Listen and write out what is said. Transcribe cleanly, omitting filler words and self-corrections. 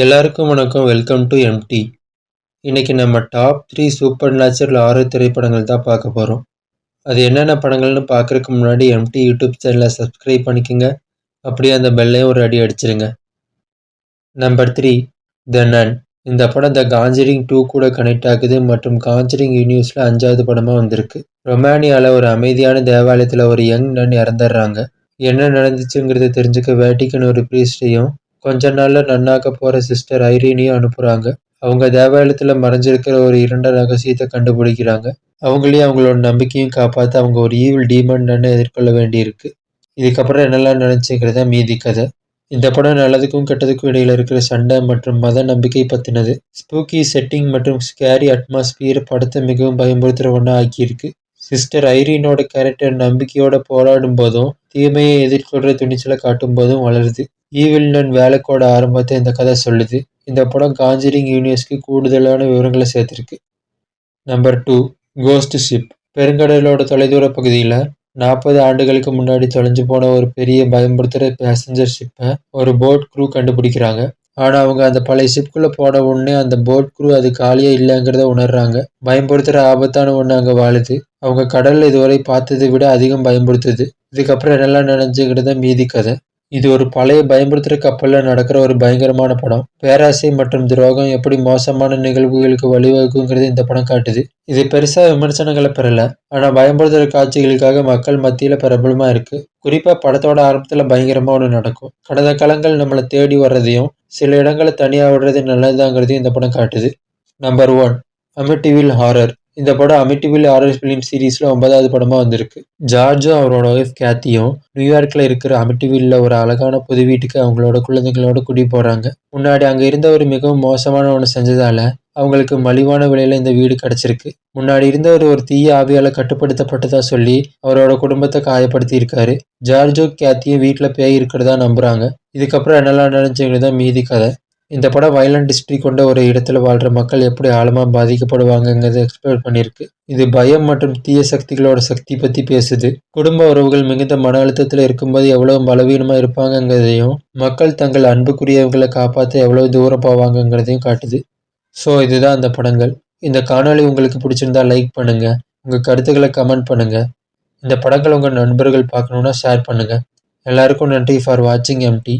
எல்லாருக்கும் வணக்கம். Welcome to MD. இன்னைக்கு நம்ம டாப் 3 சூப்பர் நேச்சுரல் ஹாரர் திரைப்படங்கள் தான் பார்க்க போகிறோம். அது என்னென்ன படங்கள்னு பார்க்குறதுக்கு முன்னாடி எம்டி யூடியூப் சேனலை சப்ஸ்கிரைப் பண்ணிக்கோங்க. அப்படியே அந்த பெல்லையும் ஒரு அடி அடிச்சிருங்க. நம்பர் 3 த நன். இந்த படம் த காஞ்சரிங் 2 கூட கனெக்ட் ஆகுது மற்றும் காஞ்சரிங் யூனிவர்ஸில் 5வது படமாக வந்திருக்கு. ரொமானியாவில் ஒரு அமைதியான தேவாலயத்தில் ஒரு யங் நன் இறந்துடுறாங்க. என்ன நடந்துச்சுங்கிறத தெரிஞ்சுக்க வேட்டிக்கன் ஒரு ப்ரீஸ்டையும் கொஞ்ச நாள்ல நன்னாக்க போற சிஸ்டர் ஐரீனையும் அனுப்புறாங்க. அவங்க தேவாலயத்துல மறைஞ்சிருக்கிற ஒரு இருண்ட ரகசியத்தை கண்டுபிடிக்கிறாங்க. அவங்களையும் அவங்களோட நம்பிக்கையும் காப்பாற்ற அவங்க ஒரு ஈவில் டீமன் நன்னை எதிர்கொள்ள வேண்டியிருக்கு. இதுக்கப்புறம் என்னெல்லாம் நினைச்சுங்கிறத மீதி கதை. இந்த படம் நல்லதுக்கும் கெட்டதுக்கும் இடையில இருக்கிற சண்டை மற்றும் மத நம்பிக்கை பத்தினது. ஸ்பூக்கி செட்டிங் மற்றும் ஸ்கேரி அட்மாஸ்பியர் படத்தை மிகவும் பயமுறுத்துற ஒன்றா ஆக்கியிருக்கு. சிஸ்டர் ஐரீனோட கேரக்டர் நம்பிக்கையோட போராடும் போதும் தீமையை எதிர்கொள்ற துணிச்சலை காட்டும் போதும் வளருது. ஈவில் நன் வேலைக்கோட ஆரம்பத்தை இந்த கதை சொல்லுது. இந்த படம் காஞ்சரிங் யூனிவர்ஸ்க்கு கூடுதலான விவரங்களை சேர்த்திருக்கு. Number 2 ghost ship. பெருங்கடலோட தொலைதூர பகுதியில் 40 ஆண்டுகளுக்கு முன்னாடி தொலைஞ்சு போன ஒரு பெரிய பயன்படுத்துகிற பேசஞ்சர் ஷிப்பை ஒரு போட் க்ரூ கண்டுபிடிக்கிறாங்க. ஆனால் அவங்க அந்த பழைய ஷிப்குள்ளே போன உடனே அந்த போட் க்ரூ அது காலியாக இல்லைங்கிறத உணர்றாங்க. பயன்படுத்துகிற ஆபத்தான ஒன்று அங்கே வாழுது. அவங்க கடலில் இதுவரை பார்த்ததை விட அதிகம் பயன்படுத்துது. இதுக்கப்புறம் என்னெல்லாம் நினைஞ்சுக்கிறத மீதி கதை. இது ஒரு பழைய பயன்படுத்துகிற கப்பலில் நடக்கிற ஒரு பயங்கரமான படம். பேராசை மற்றும் துரோகம் எப்படி மோசமான நிகழ்வுகளுக்கு வழிவகுங்கிறது இந்த படம் காட்டுது. இது பெருசாக விமர்சனங்களை பெறல, ஆனால் பயன்படுத்துகிற காட்சிகளுக்காக மக்கள் மத்தியில் பிரபலமாக இருக்கு. குறிப்பாக படத்தோட ஆரம்பத்தில் பயங்கரமாக ஒன்று நடக்கும். கடந்த காலங்கள் நம்மளை தேடி வர்றதையும் சில இடங்களை தனியாக விடுறது நல்லதாங்கிறதையும் இந்த படம் காட்டுது. Number 1 Amityville horror. இந்த படம் அமிட்டிவில் ஹாரர் ஃபிலிம் சீரீஸில் 9வது படமாக வந்திருக்கு. ஜார்ஜும் அவரோட ஒய்ஃப் கேத்தியும் நியூயார்க்கில் இருக்கிற அமிட்டிவில்ல ஒரு அழகான புது வீட்டுக்கு அவங்களோட குழந்தைங்களோட குடி போகிறாங்க. முன்னாடி அங்கே இருந்தவர் மிகவும் மோசமான ஒன்று செஞ்சதால அவங்களுக்கு மலிவான விலையில் இந்த வீடு கிடச்சிருக்கு. முன்னாடி இருந்தவர் ஒரு தீய ஆவியால் கட்டுப்படுத்தப்பட்டதா சொல்லி அவரோட குடும்பத்தை காயப்படுத்தி இருக்காரு. ஜார்ஜோ கேத்தியும் வீட்டில் பேய் இருக்கிறதா நம்புகிறாங்க. இதுக்கப்புறம் என்னெல்லாம் நினைச்சுங்கிறது தான் மீதி கதை. இந்த படம் வயலண்ட் ஹிஸ்டரி கொண்ட ஒரு இடத்துல வாழ்கிற மக்கள் எப்படி ஆழமாக பாதிக்கப்படுவாங்கங்கிறத எக்ஸ்ப்ளோர் பண்ணியிருக்கு. இது பயம் மற்றும் தீய சக்திகளோட சக்தி பற்றி பேசுது. குடும்ப உறவுகள் மிகுந்த மன அழுத்தத்தில் இருக்கும்போது எவ்வளவு பலவீனமாக இருப்பாங்கங்கிறதையும் மக்கள் தங்கள் அன்புக்குரியவங்களை காப்பாற்ற எவ்வளவு தூரம் போவாங்கங்கிறதையும் காட்டுது. ஸோ இதுதான் அந்த படங்கள். இந்த காணொளி உங்களுக்கு பிடிச்சிருந்தா லைக் பண்ணுங்கள். உங்கள் கருத்துக்களை கமெண்ட் பண்ணுங்கள். இந்த படங்கள் உங்கள் நண்பர்கள் பார்க்கணுன்னா ஷேர் பண்ணுங்கள். எல்லாருக்கும் நன்றி ஃபார் வாட்சிங் எம்டி.